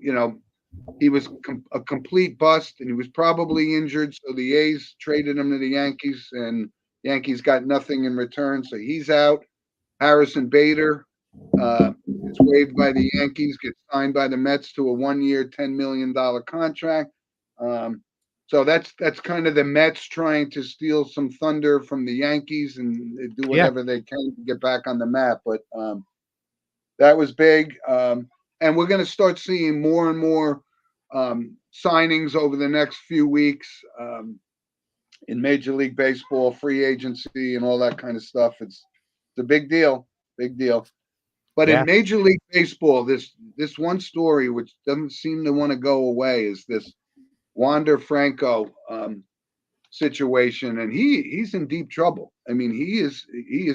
he was a complete bust, and he was probably injured. So the A's traded him to the Yankees, and Yankees got nothing in return. So he's out. Harrison Bader is waived by the Yankees, gets signed by the Mets to a 1-year, $10 million contract. Um, so that's kind of the Mets trying to steal some thunder from the Yankees and do Yeah. whatever they can to get back on the map. But that was big. And we're going to start seeing more and more signings over the next few weeks in Major League Baseball, free agency, and all that kind of stuff. It's a big deal, big deal. But in Yeah. Major League Baseball, this one story which doesn't seem to want to go away is this Wander Franco situation, and he's in deep trouble. I mean, he is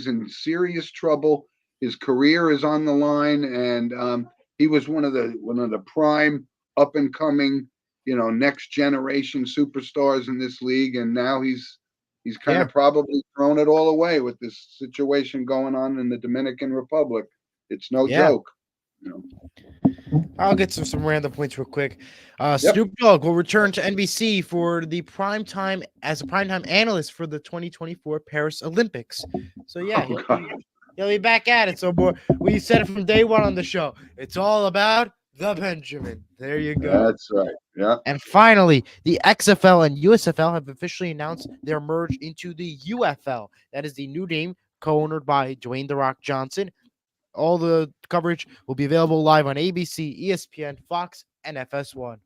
in serious trouble. His career is on the line, and he was one of the prime up and coming, next generation superstars in this league, and now he's kind Yeah. of probably thrown it all away with this situation going on in the Dominican Republic. It's no Yeah. joke. You know. I'll get some random points real quick. Yep. Snoop Dogg will return to NBC for the prime time as a primetime analyst for the 2024 Paris Olympics. So yeah, Oh God. he'll be back at it. So boy, we said it from day one on the show. It's all about the Benjamin. There you go. That's right. Yeah. And finally, the XFL and USFL have officially announced their merge into the UFL. That is the new name, co-owned by Dwayne The Rock Johnson. All the coverage will be available live on ABC, ESPN, Fox, and FS1. I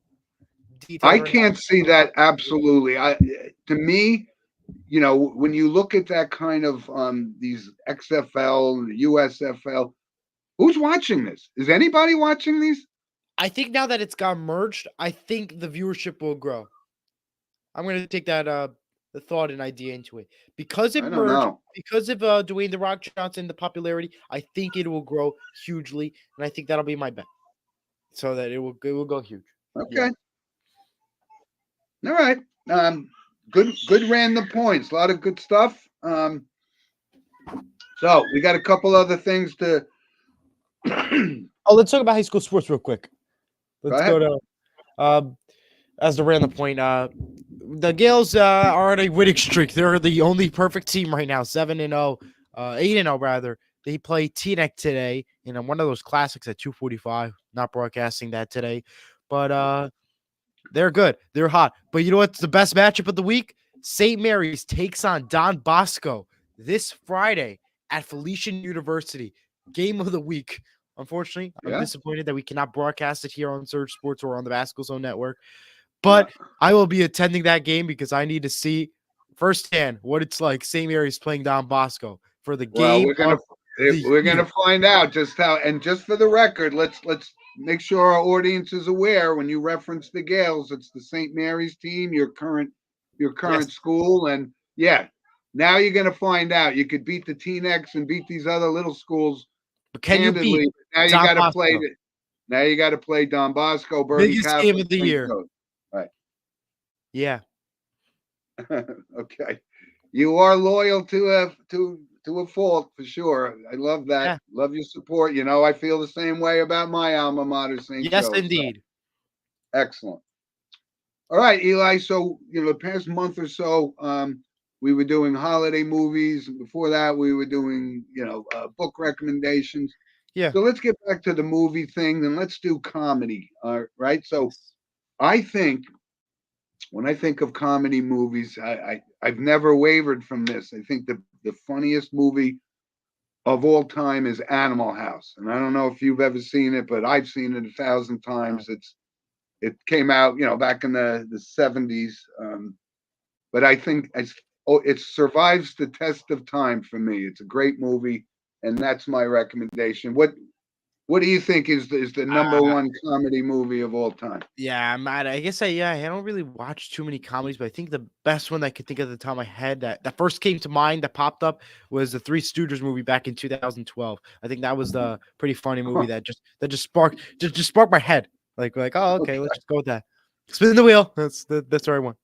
Detailed right can't see that absolutely. To me, when you look at that kind of these XFL, USFL, who's watching this? Is anybody watching these? I think now that it's got merged, I think the viewership will grow. I'm going to take that the thought and idea into it because it I don't merged. know. Because of Dwayne The Rock Johnson, the popularity, I think it will grow hugely, and I think that'll be my bet. So that it will go huge. Yeah. Okay. All right. Good random points. A lot of good stuff. So we got a couple other things to go Oh, let's talk about high school sports real quick. Let's go ahead. to as the random point. The Gales are on a winning streak. They're the only perfect team right now, 7-0, 8-0 rather. They play Teaneck today in one of those classics at 2:45. Not broadcasting that today, but they're good. They're hot. But you know what's the best matchup of the week? St. Mary's takes on Don Bosco this Friday at Felician University. Game of the week. Unfortunately, I'm Yeah. disappointed that we cannot broadcast it here on Surge Sports or on the Basketball Zone Network. Yeah. But I will be attending that game because I need to see firsthand what it's like. St. Mary's playing Don Bosco for the Well, game of the we're year. gonna find out just how. And just for the record, let's make sure our audience is aware when you reference the Gales, it's the St. Mary's team, your current Yes. school, and yeah. Now you're gonna find out. You could beat the Teen X and beat these other little schools But can you beat handedly. But now you Don got to play. Bosco? Now you got to play Don Bosco, Bertie Biggest game Catholic, of the St. year. Joe's. Right. Yeah. Okay. You are loyal to a fault for sure. I love that. Yeah. Love your support. I feel the same way about my alma mater, St. Yes, Joe's. So indeed. excellent. All right, Eli. So the past month or so, we were doing holiday movies. Before that, we were doing book recommendations. Yeah. So let's get back to the movie thing and let's do comedy. Right. So Yes. I think when I think of comedy movies, I've never wavered from this. I think the funniest movie of all time is Animal House, and I don't know if you've ever seen it, but I've seen it 1,000 times. No. It came out, back in the 70s, but I think it survives the test of time for me. It's a great movie, and that's my recommendation. What do you think is the number Uh, one comedy movie of all time? yeah, I guess I don't really watch too many comedies, but I think the best one that I could think of at the top of my head that first came to mind that popped up was the Three Stooges movie back in 2012. I think that was the pretty funny movie that just sparked my head. Like, oh, okay, let's just go with that. Spin the wheel. That's what I want.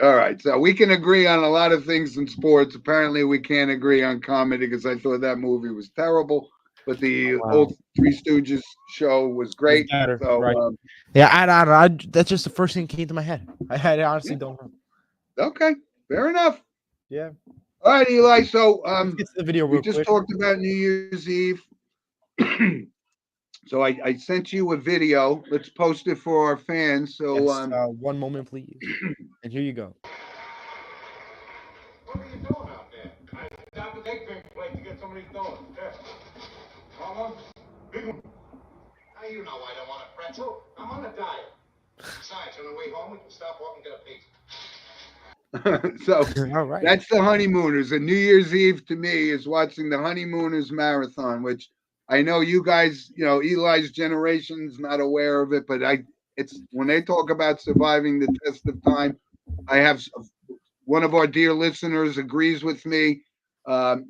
All right, so we can agree on a lot of things in sports. Apparently, we can't agree on comedy because I thought that movie was terrible, but the Wow. old Three Stooges show was Was great. better, So, right? Yeah, I don't know. That's just the first thing that came to my head. I honestly yeah, don't know. okay, fair enough. Yeah. All right, Eli. So, Let's get to the video we real just quick. talked about New Year's Eve. So I sent you a video. Let's post it for our fans. So, Yes. One moment, please. And here you go. What are you doing out there? I stopped the egg drink plate to get somebody going. There. Small one? Big one? Now you know I don't want a pretzel. I'm on a diet. Besides, on the way home, we can stop off and get a pizza. so All right. that's the honeymooners. And New Year's Eve to me is watching the honeymooners marathon, which I know you guys, Eli's generation's not aware of it, but it's when they talk about surviving the test of time. I have one of our dear listeners agrees with me, Mr.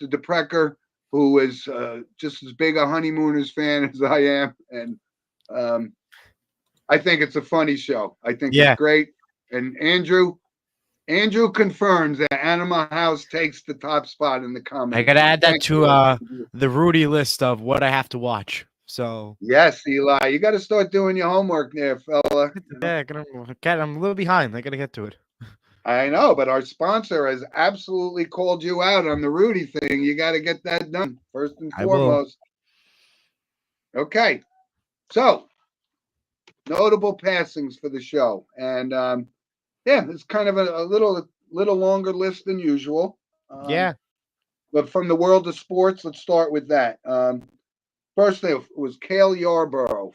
DePrecker, who is just as big a honeymooners fan as I am, and um, I think it's a funny show. I think it's Yeah. great. And Andrew confirms that Anima House takes the top spot in the I comedy gotta game. add that Thank to you. the Rudy list of what I have to watch. So Yes, Eli, you got to start doing your homework there, fella. yeah, I'm a little behind. I gotta get to it. I know, but our sponsor has absolutely called you out on the Rudy thing. You got to get that done first and I will. foremost. Okay, so notable passings for the show, and yeah, it's kind of a little longer list than usual. Yeah. But from the world of sports, let's start with that. First thing was Cale Yarborough.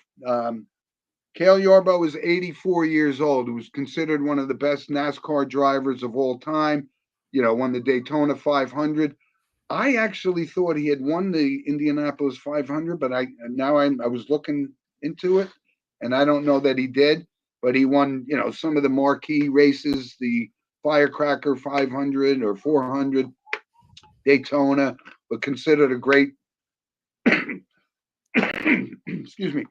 Cale Yarborough was 84 years old. He was considered one of the best NASCAR drivers of all time. Won the Daytona 500. I actually thought he had won the Indianapolis 500, but I was looking into it, and I don't know that he did. But he won, some of the marquee races, the Firecracker 500 or 400, Daytona, but considered a great, excuse me,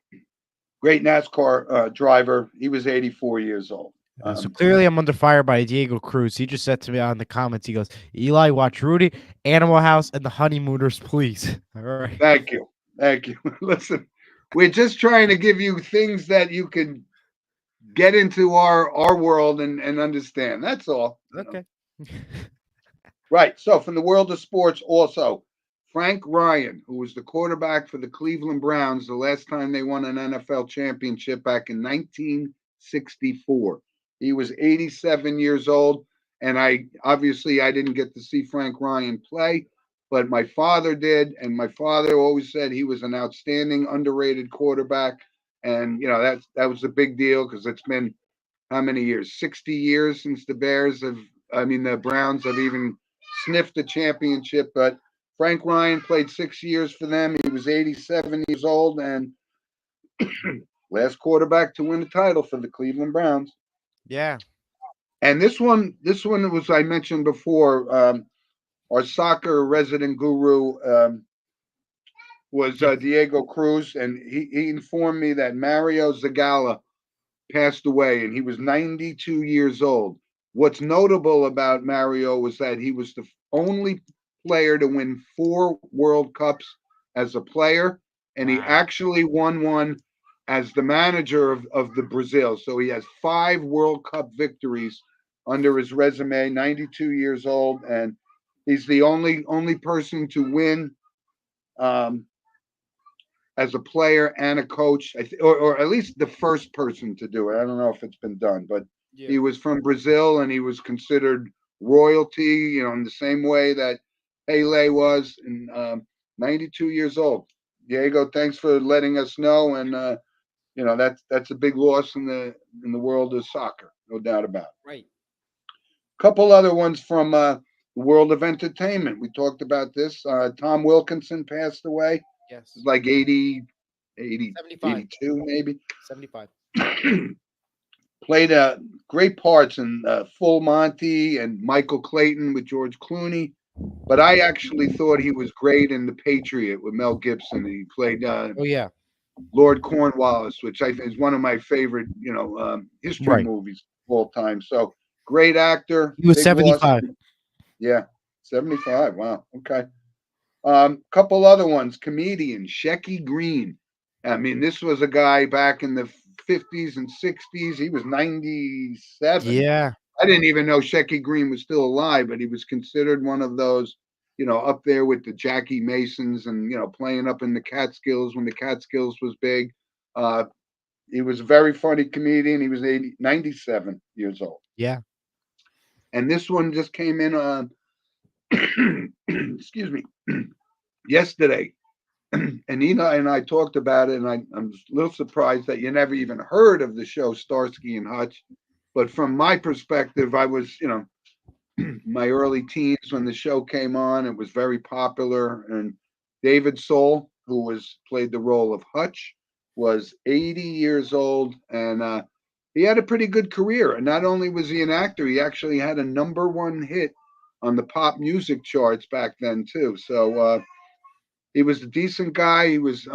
great NASCAR driver. He was 84 years old. So clearly, I'm under fire by Diego Cruz. He just said to me on the comments, he goes, "Eli, watch Rudy, Animal House, and the Honeymooners, please." All right. Thank you. Thank you. Listen, we're just trying to give you things that you can get into our world and understand. That's all. Okay. Right. So from the world of sports, also Frank Ryan, who was the quarterback for the Cleveland Browns the last time they won an NFL championship back in 1964. He was 87 years old, and I didn't get to see Frank Ryan play, but my father did, and my father always said he was an outstanding, underrated quarterback, and that was a big deal because it's been how many years? 60 years since the Browns have even sniffed a championship. But Frank Ryan played 6 years for them. He was 87 years old and last quarterback to win the title for the Cleveland Browns. Yeah. And this one was I mentioned before. Our soccer resident guru was Yes. Diego Cruz, and he informed me that Mario Zagala passed away, and he was 92 years old. What's notable about Mario was that he was the only player to win 4 World Cups as a player, and he Wow. actually won one as the manager of the Brazil. So he has 5 World Cup victories under his resume. 92 years old, and he's the only person to win um, as a player and a coach, or at least the first person to do it. I don't know if it's been done, but Yeah. he was from Brazil and he was considered royalty, in the same way that Pele was, and 92 years old. Diego, thanks for letting us know, and that's a big loss in the world of soccer, no doubt about it. Right. Couple other ones from the world of entertainment. We talked about this. Tom Wilkinson passed away. Yes. Like 80, 80, 75. 82 maybe. 75. Played great parts in Full Monty and Michael Clayton with George Clooney. But I actually thought he was great in The Patriot with Mel Gibson. He played Oh yeah. Lord Cornwallis, which I think is one of my favorite, history Right. movies of all time. So great actor. He was Big loss. 75. Yeah, 75. Wow. Okay. Couple other ones. Comedian Shecky Green. I mean, this was a guy back in the 50s and 60s. He was 97. Yeah. I didn't even know Shecky Green was still alive, but he was considered one of those, up there with the Jackie Masons and, playing up in the Catskills when the Catskills was big. He was a very funny comedian. He was 97 years old. Yeah. And this one just came in on, excuse me, yesterday. And Ina and I talked about it, and I'm a little surprised that you never even heard of the show Starsky and Hutch. But from my perspective, I was, my early teens when the show came on. It was very popular, and David Soul, who played the role of Hutch, was 80 years old, and he had a pretty good career. And not only was he an actor, he actually had a #1 hit on the pop music charts back then too. So he was a decent guy. He was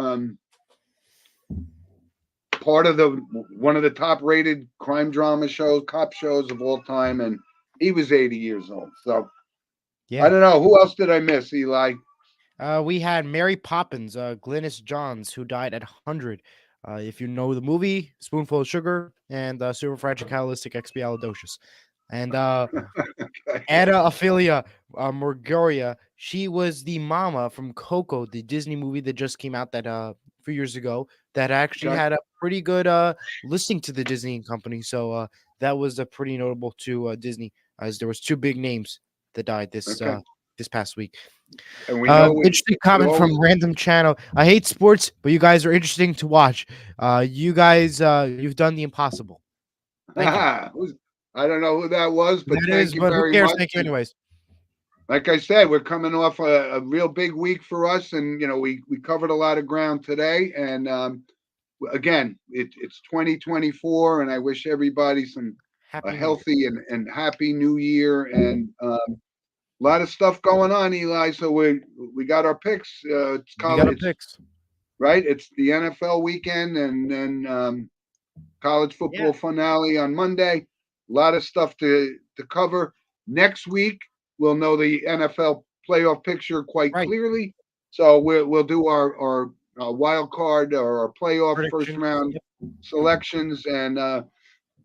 part of one of the top rated crime drama shows, cop shows of all time, and he was 80 years old. So Yeah. I don't know. Who else did I miss, Eli? We had Mary Poppins, Glynis Johns, who died at 100. If you know the movie, Spoonful of Sugar, and Superfragilocalistic And Okay. Anna Ophelia Morgoria, she was the mama from Coco, the Disney movie that just came out that a few years ago that actually Okay. had a pretty good listing to the Disney company. So that was pretty notable to Disney, as there was two big names that died Okay. this past week. And we know Interesting comment from Random Channel. I hate sports, but you guys are interesting to watch. You guys, you've done the impossible. Thank you. I don't know who that was, but thank you but who very cares? much. Thank you anyways. Like I said, we're coming off a real big week for us, and we covered a lot of ground today. And again, it's 2024, and I wish everybody a Happy New Year. healthy and happy New Year, and a lot of stuff going on, Eli. So we got our picks. It's We got our college, picks. right? It's the NFL weekend, and then college football finale on Monday. A lot of stuff to cover. Next week, we'll know the NFL playoff picture quite clearly. So we'll do our wild card or our playoff first round selections, and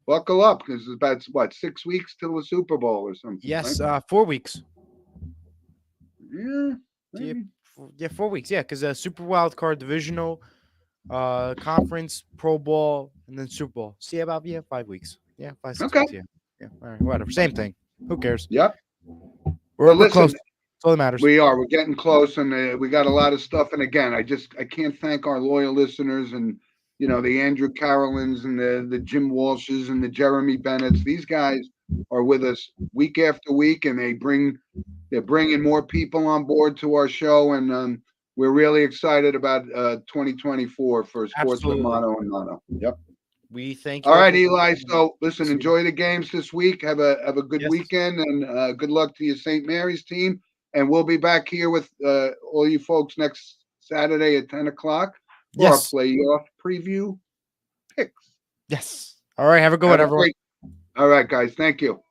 buckle up because it's about what 6 weeks till the Super Bowl or something. Yes, right? 4 weeks. Yeah. Yeah, 4 weeks. Yeah, because Super Wild Card Divisional, Conference, Pro Bowl, and then Super Bowl. See about 5 weeks. Yeah, 5 6 weeks. Yeah. All right, whatever. Same thing. Who cares? Yep. We're close. That's all that matters. We are. We're getting close, and we got a lot of stuff. And again, I can't thank our loyal listeners, and the Andrew Carolins and the Jim Walshes and the Jeremy Bennetts. These guys are with us week after week, and they're bringing more people on board to our show, and we're really excited about 2024 for Sports with Mono and Mono. Yep. We thank you. All right, Eli. So listen, enjoy the games this week. Have a good weekend, and good luck to your St. Mary's team. And we'll be back here with all you folks next Saturday at 10 o'clock for our playoff preview picks. Yes. All right. Have a good one, everyone. All right, guys. Thank you.